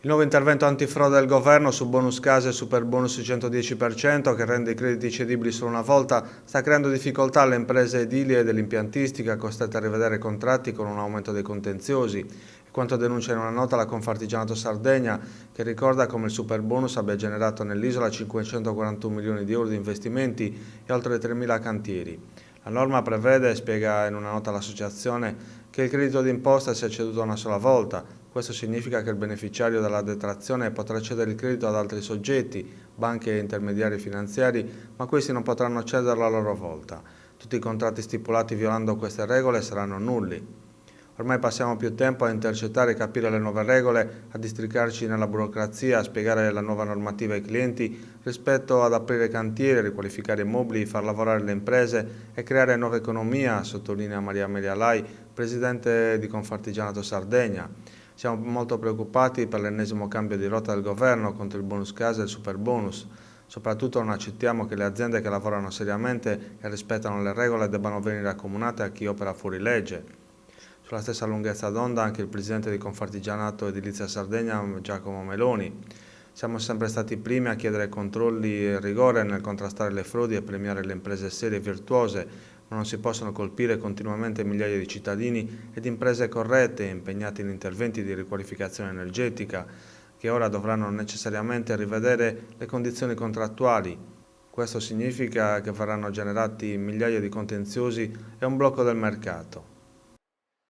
Il nuovo intervento antifrode del governo su bonus case e superbonus 110% che rende i crediti cedibili solo una volta sta creando difficoltà alle imprese edili e dell'impiantistica costrette a rivedere i contratti con un aumento dei contenziosi. È quanto denuncia in una nota la Confartigianato Sardegna, che ricorda come il superbonus abbia generato nell'isola 541 milioni di euro di investimenti e oltre 3.000 cantieri. La norma prevede, spiega in una nota l'associazione, che il credito d'imposta sia ceduto una sola volta. Questo significa che il beneficiario della detrazione potrà cedere il credito ad altri soggetti, banche e intermediari finanziari, ma questi non potranno cederlo a loro volta. Tutti i contratti stipulati violando queste regole saranno nulli. Ormai passiamo più tempo a intercettare e capire le nuove regole, a districarci nella burocrazia, a spiegare la nuova normativa ai clienti, rispetto ad aprire cantieri, riqualificare immobili, far lavorare le imprese e creare nuova economia, sottolinea Maria Amelia Lai, presidente di Confartigianato Sardegna. Siamo molto preoccupati per l'ennesimo cambio di rotta del governo contro il bonus casa e il superbonus. Soprattutto non accettiamo che le aziende che lavorano seriamente e rispettano le regole debbano venire accomunate a chi opera fuori legge. Sulla stessa lunghezza d'onda anche il presidente di Confartigianato Edilizia Sardegna, Giacomo Meloni. Siamo sempre stati i primi a chiedere controlli e rigore nel contrastare le frodi e premiare le imprese serie e virtuose, ma non si possono colpire continuamente migliaia di cittadini ed imprese corrette impegnate in interventi di riqualificazione energetica, che ora dovranno necessariamente rivedere le condizioni contrattuali. Questo significa che verranno generati migliaia di contenziosi e un blocco del mercato.